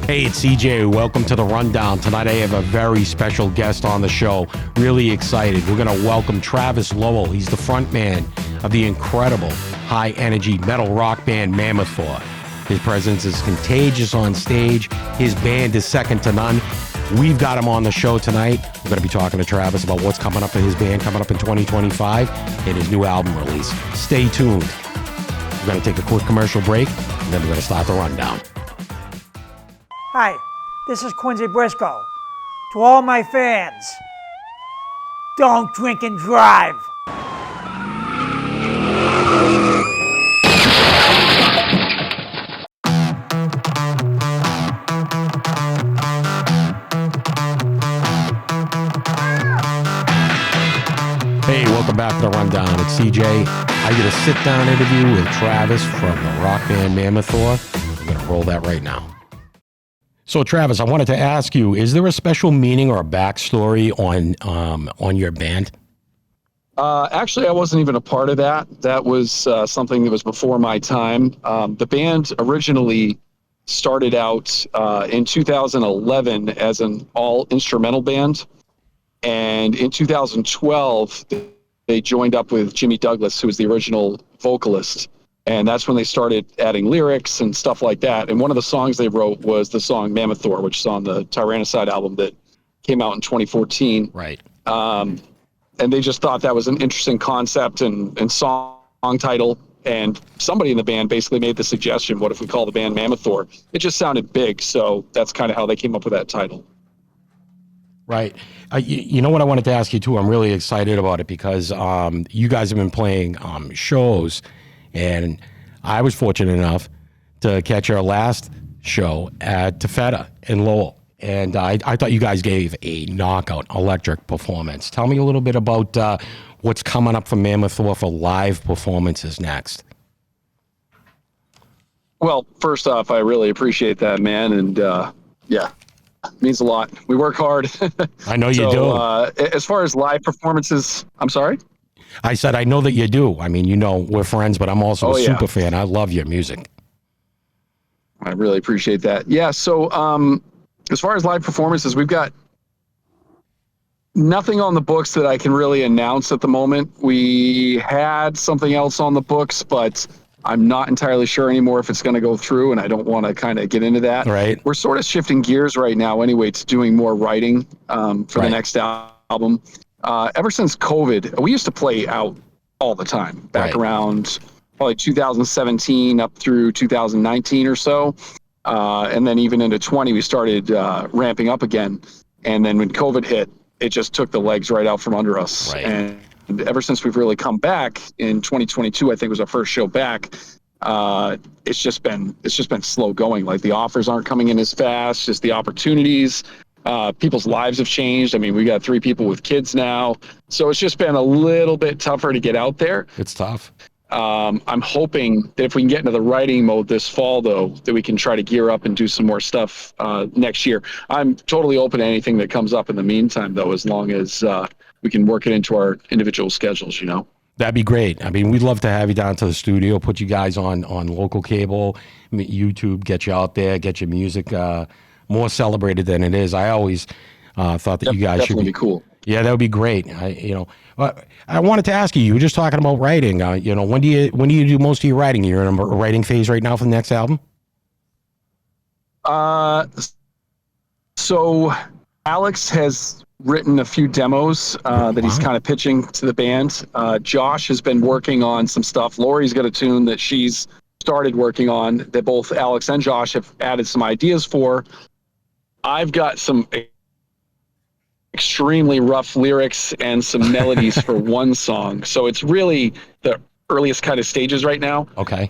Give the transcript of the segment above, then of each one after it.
Hey, it's CJ. Welcome to the Rundown. Tonight I have a very special guest on the show. Really excited. We're going to welcome Travis Lowell. He's the frontman of the incredible high-energy metal rock band Mammothor. His presence is contagious on stage. His band is second to none. We've got him on the show tonight. We're going to be talking to Travis about what's coming up for his band coming up in 2025 and his new album release. Stay tuned. We're going to take a quick commercial break, and then we're going to start the Rundown. Hi, this is Quincy Briscoe. To all my fans, don't drink and drive. Hey, welcome back to the Rundown. It's CJ. I get a sit-down interview with Travis from the rock band Mammothor. I'm going to roll that right now. So, Travis, I wanted to ask you, is there a special meaning or a backstory on your band? Actually, I wasn't even a part of that. That was something that was before my time. The band originally started out in 2011 as an all-instrumental band. And in 2012, they joined up with Jimmy Douglas, who was the original vocalist. And that's when they started adding lyrics and stuff like that. And one of the songs they wrote was the song Mammothor, which is on the Tyrannicide album that came out in 2014. Right. And they just thought that was an interesting concept and song title. And somebody in the band basically made the suggestion, what if we call the band Mammothor? It just sounded big. So that's kind of how they came up with that title. Right. You know what I wanted to ask you, too? I'm really excited about it because you guys have been playing shows. And I was fortunate enough to catch your last show at Taffeta in Lowell. And I thought you guys gave a knockout electric performance. Tell me a little bit about what's coming up for Mammothor for live performances next. Well, first off, I really appreciate that, man. And yeah, it means a lot. We work hard. I know you do. As far as live performances, I'm sorry? I said, I know that you do. I mean, you know, we're friends, but I'm also a super fan. I love your music. I really appreciate that. Yeah. So as far as live performances, we've got nothing on the books that I can really announce at the moment. We had something else on the books, but I'm not entirely sure anymore if it's going to go through, and I don't want to kind of get into that. Right. We're sort of shifting gears right now anyway to doing more writing for the next album. Ever since COVID, we used to play out all the time, back around probably 2017 up through 2019 or so. And then even into 20, we started ramping up again. And then when COVID hit, it just took the legs right out from under us. Right. And ever since we've really come back in 2022, I think was our first show back. It's just been slow going. Like the offers aren't coming in as fast, just the opportunities. People's lives have changed. I mean, we got 3 people with kids now. So it's just been a little bit tougher to get out there. It's tough. I'm hoping that if we can get into the writing mode this fall, though, that we can try to gear up and do some more stuff next year. I'm totally open to anything that comes up in the meantime, though, as long as we can work it into our individual schedules, you know? That'd be great. I mean, we'd love to have you down to the studio, put you guys on local cable, YouTube, get you out there, get your music more celebrated than it is. I always thought that you guys should be cool. Yeah, that would be great. I wanted to ask you. You were just talking about writing. When do you do most of your writing? You're in a writing phase right now for the next album. So Alex has written a few demos that he's kind of pitching to the band. Josh has been working on some stuff. Lori's got a tune that she's started working on that both Alex and Josh have added some ideas for. I've got some extremely rough lyrics and some melodies for one song. So it's really the earliest kind of stages right now. Okay.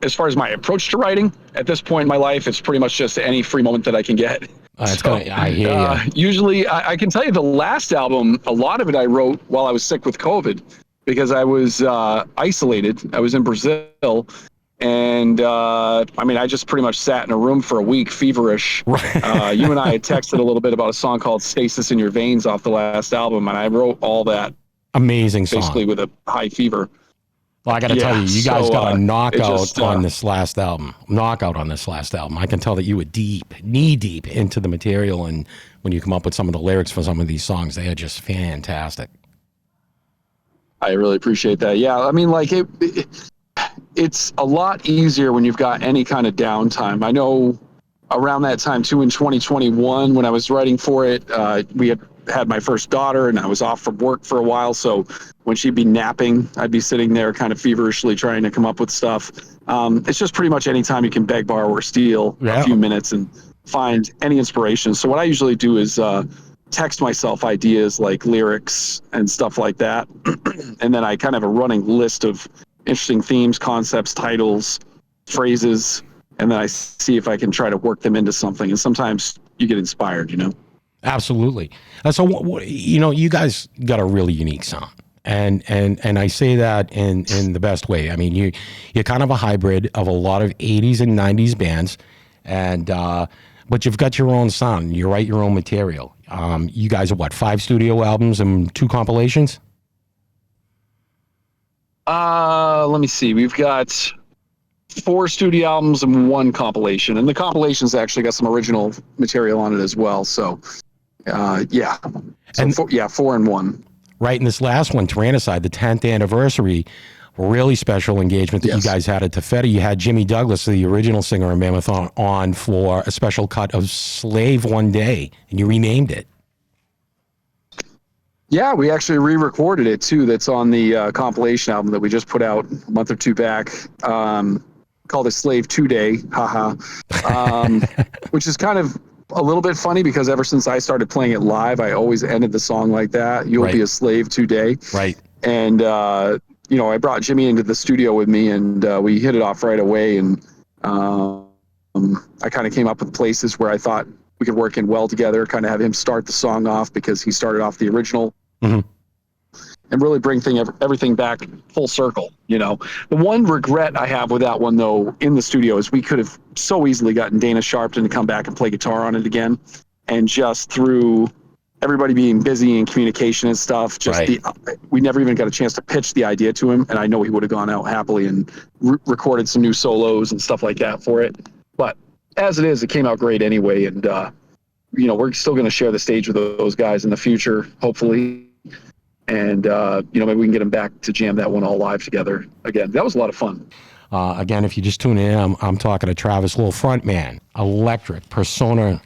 As far as my approach to writing, at this point in my life, it's pretty much just any free moment that I can get. I hear you. Usually, I can tell you the last album, a lot of it I wrote while I was sick with COVID because I was isolated. I was in Brazil. And I just pretty much sat in a room for a week, feverish. Right. You and I had texted a little bit about a song called Stasis in Your Veins off the last album, and I wrote all that amazing song. basically with a high fever. Well, I got to tell you, you guys got a knockout on this. this last album. Knockout on this last album. I can tell that you were deep, knee deep into the material, and when you come up with some of the lyrics for some of these songs, they are just fantastic. I really appreciate that. Yeah, I mean, like it's a lot easier when you've got any kind of downtime. I know around that time too, in 2021, when I was writing for it, we had my first daughter, and I was off from work for a while. So when she'd be napping, I'd be sitting there kind of feverishly trying to come up with stuff. It's just pretty much any time you can beg, borrow, or steal a few minutes and find any inspiration. So what I usually do is text myself ideas like lyrics and stuff like that. And then I kind of have a running list of interesting themes, concepts, titles, phrases, and then I see if I can try to work them into something. And sometimes you get inspired, you know? Absolutely. So, you know, you guys got a really unique sound. And I say that in the best way. I mean, you're kind of a hybrid of a lot of 80s and 90s bands, and but you've got your own sound. You write your own material. You guys are what, 5 studio albums and 2 compilations? Let me see. We've got 4 studio albums and 1 compilation, and the compilation's actually got some original material on it as well. So, yeah. So and 4 and 1. Right, in this last one, Tyrannicide, the 10th anniversary, really special engagement that you guys had at Taffeta. You had Jimmy Douglas, the original singer of Mammothor, on for a special cut of Slave One Day, and you renamed it. Yeah, we actually re-recorded it too. That's on the compilation album that we just put out a month or 2 back, called it Slave 2 Day, which is kind of a little bit funny because ever since I started playing it live, I always ended the song like that. You'll be a slave today. Right. And, you know, I brought Jimmy into the studio with me, and we hit it off right away. And I kind of came up with places where I thought we could work in well together, kind of have him start the song off because he started off the original. Mm-hmm. And really bring everything back full circle, you know. The one regret I have with that one, though, in the studio is we could have so easily gotten Dana Sharpton to come back and play guitar on it again. And just through everybody being busy in communication and stuff, we never even got a chance to pitch the idea to him. And I know he would have gone out happily and recorded some new solos and stuff like that for it. But as it is, it came out great anyway. And, you know, we're still going to share the stage with those guys in the future, hopefully. And, you know, maybe we can get them back to jam that one all live together again. That was a lot of fun. Again, if you just tune in, I'm talking to Travis Lowell, frontman, electric persona.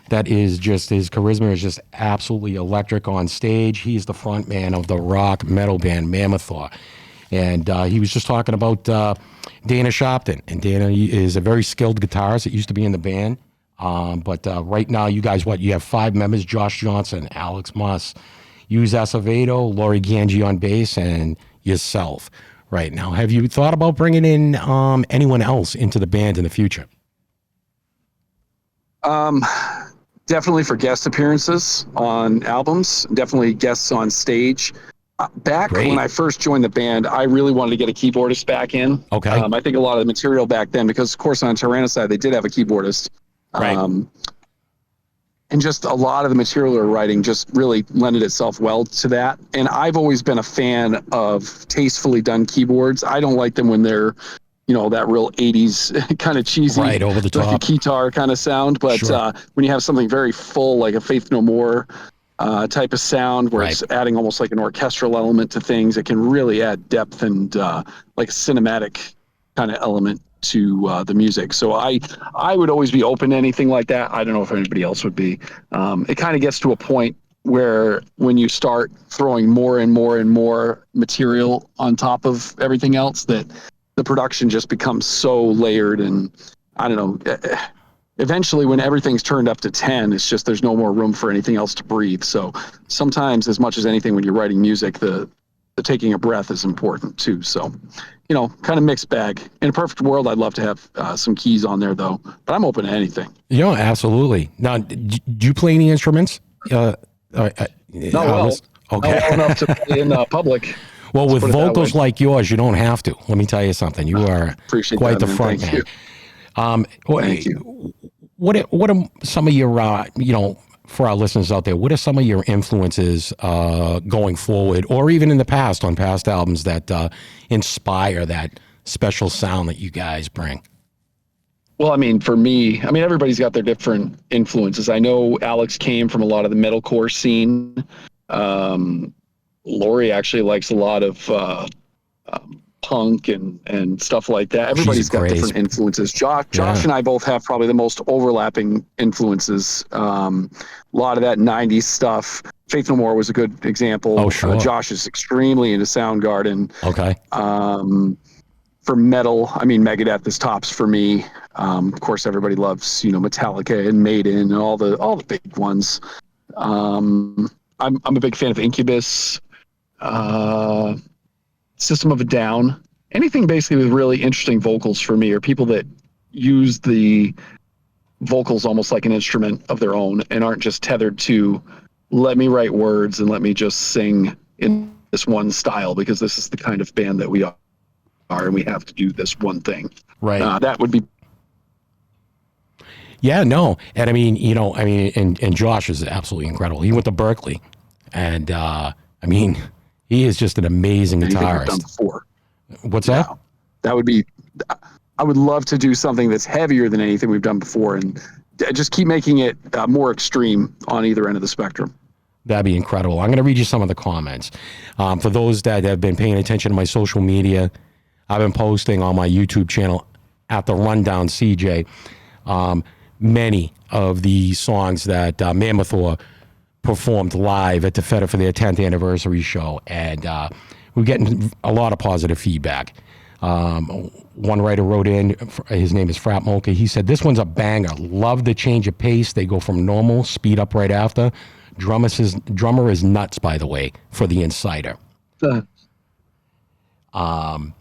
That is just, his charisma is just absolutely electric on stage. He's the frontman of the rock metal band Mammothor. And he was just talking about Dana Sharpton. And Dana is a very skilled guitarist that used to be in the band. But right now, you guys, you have 5 members: Josh Johnson, Alex Muss, Yuz Acevedo, Laurie Ganji on bass, and yourself right now. Have you thought about bringing in anyone else into the band in the future? Definitely for guest appearances on albums, definitely guests on stage. Back when I first joined the band, I really wanted to get a keyboardist back in. Okay. I think a lot of the material back then, because of course on Tyrannicide, they did have a keyboardist. Right. And just a lot of the material they're writing just really lended itself well to that. And I've always been a fan of tastefully done keyboards. I don't like them when they're, you know, that real 80s kind of cheesy, right, over the top, like a guitar kind of sound. But when you have something very full, like a Faith No More type of sound, where it's adding almost like an orchestral element to things, it can really add depth and like a cinematic kind of element to the music. So I would always be open to anything like that. I don't know if anybody else would be. It kind of gets to a point where when you start throwing more and more and more material on top of everything else, that the production just becomes so layered. And I don't know, eventually when everything's turned up to 10, it's just, there's no more room for anything else to breathe. So sometimes, as much as anything, when you're writing music, the taking a breath is important too. So, you know, kind of mixed bag. In a perfect world, I'd love to have some keys on there though, but I'm open to anything. Yeah, absolutely. Now, do you play any instruments? Not well. Okay. Not well enough to play in public. Well, with vocals like yours, you don't have to. Let me tell you something. You are quite the front man. Thank you. What are some of your, you know, for our listeners out there, what are some of your influences going forward, or even in the past on past albums that inspire that special sound that you guys bring? Well, I mean, for me, I mean, everybody's got their different influences. I know Alex came from a lot of the metalcore scene. Lori actually likes a lot of punk and stuff like that. Everybody's got different influences. Josh and I both have probably the most overlapping influences. A lot of that 90s stuff. Faith No More was a good example. Oh, sure. Josh is extremely into Soundgarden. Okay. For metal, I mean, Megadeth is tops for me. Of course, everybody loves, Metallica and Maiden and all the big ones. I'm a big fan of Incubus, System of a Down, anything basically with really interesting vocals for me, or people that use the vocals almost like an instrument of their own and aren't just tethered to let me write words and let me just sing in this one style because this is the kind of band that we are and we have to do this one thing. Right. That would be. Yeah, no. And I mean, and Josh is absolutely incredible. He went to Berkeley and, he is just an amazing guitarist. Done before. What's that? That would be, I would love to do something that's heavier than anything we've done before and just keep making it more extreme on either end of the spectrum. That'd be incredible. I'm going to read you some of the comments. For those that have been paying attention to my social media, I've been posting on my YouTube channel at the Rundown CJ many of the songs that Mammothor performed live at Taffeta for their 10th anniversary show, and we're getting a lot of positive feedback. One writer wrote in, his name is Frat Mocha, he said, "This one's a banger. Love the change of pace. They go from normal, speed up right after. Drummer is nuts, by the way, for the Insider." And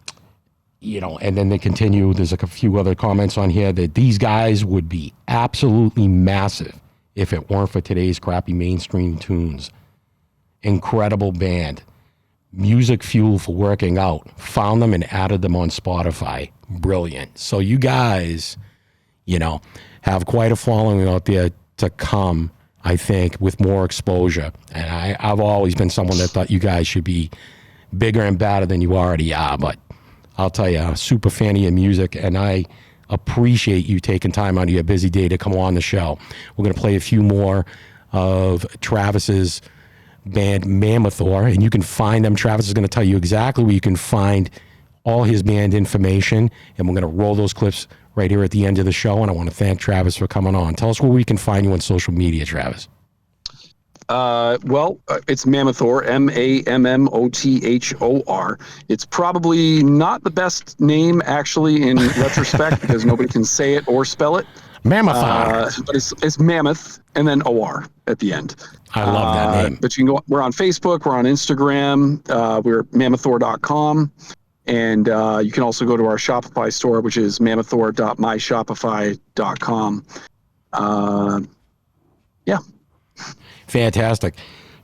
then they continue. There's a few other comments on here that these guys would be absolutely massive if it weren't for today's crappy mainstream tunes. Incredible band. Music fuel for working out. Found them and added them on Spotify. Brilliant. So you guys, have quite a following out there to come, I think, with more exposure. And I've always been someone that thought you guys should be bigger and badder than you already are, but I'll tell you, I'm a super fan of your music, and I appreciate you taking time out of your busy day to come on the show. We're going to play a few more of Travis's band Mammothor, and you can find them. Travis is going to tell you exactly where you can find all his band information, and we're going to roll those clips right here at the end of the show, and I want to thank Travis for coming on. Tell us where we can find you on social media, Travis. It's Mammothor, Mammothor. It's probably not the best name, actually, in retrospect, because nobody can say it or spell it. Mammothor. But it's Mammoth and then OR at the end. I love that name. But you can go. We're on Facebook. We're on Instagram. We're at mammothor.com. And you can also go to our Shopify store, which is mammothor.myshopify.com. Yeah. Fantastic.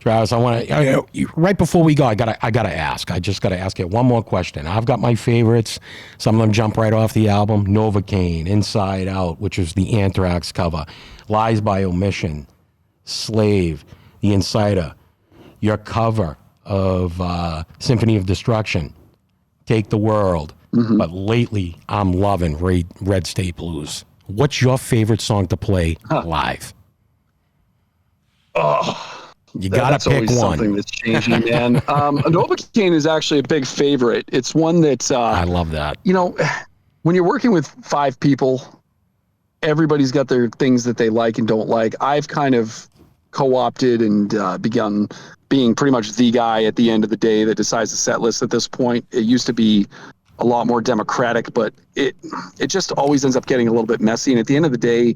Travis, I want to, right before we go, I gotta ask. I just gotta ask you one more question. I've got my favorites. Some of them jump right off the album. Novocaine, Inside Out, which is the Anthrax cover. Lies by Omission, Slave, The Insider, your cover of Symphony of Destruction, Take the World. Mm-hmm. But lately, I'm loving Red State Blues. What's your favorite song to play live? Oh, you gotta pick one. Something that's changing, man. Novocaine is actually a big favorite. It's one that I love that. When you're working with 5 people, everybody's got their things that they like and don't like. I've kind of co-opted and begun being pretty much the guy at the end of the day that decides the set list at this point. It used to be a lot more democratic, but it just always ends up getting a little bit messy. And at the end of the day,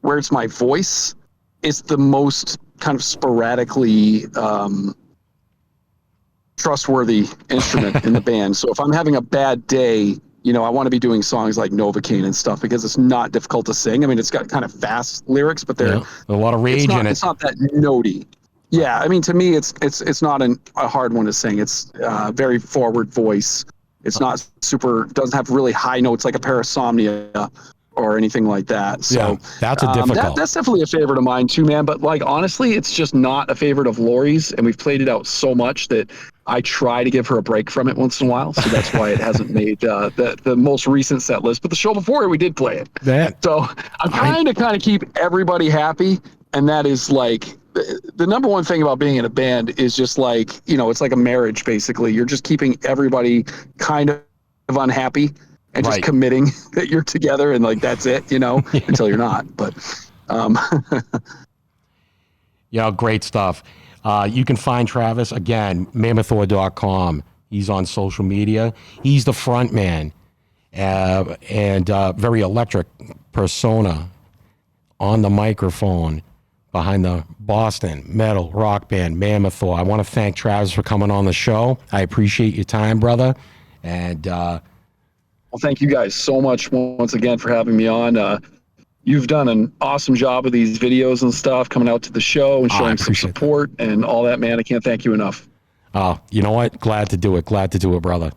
where it's my voice, it's the most kind of sporadically trustworthy instrument in the band. So if I'm having a bad day, I want to be doing songs like Novocaine and stuff because it's not difficult to sing. I mean, it's got kind of fast lyrics, but they're a lot of rage in it. It's not that notey. Yeah, I mean, to me, it's not a hard one to sing. It's very forward voice. It's not super, doesn't have really high notes like a Parasomnia or anything like that. So Yeah, that's a difficult. that's definitely a favorite of mine too, man. But like honestly, it's just not a favorite of Lori's, and we've played it out so much that I try to give her a break from it once in a while. So that's why it hasn't made the most recent set list. But the show before it, we did play it. So I'm trying to kind of keep everybody happy, and that is like the number one thing about being in a band is just like, you know, it's like a marriage basically. You're just keeping everybody kind of unhappy and just committing that you're together, and like that's it, you know, until you're not. But yeah, great stuff. You can find Travis again, mammothor.com. He's on social media. He's the front man and very electric persona on the microphone behind the Boston metal rock band Mammothor. I want to thank Travis for coming on the show. I appreciate your time, brother. And well, thank you guys so much once again for having me on. You've done an awesome job of these videos and stuff, coming out to the show and showing some support and all that, man. I can't thank you enough. You know what? Glad to do it, brother.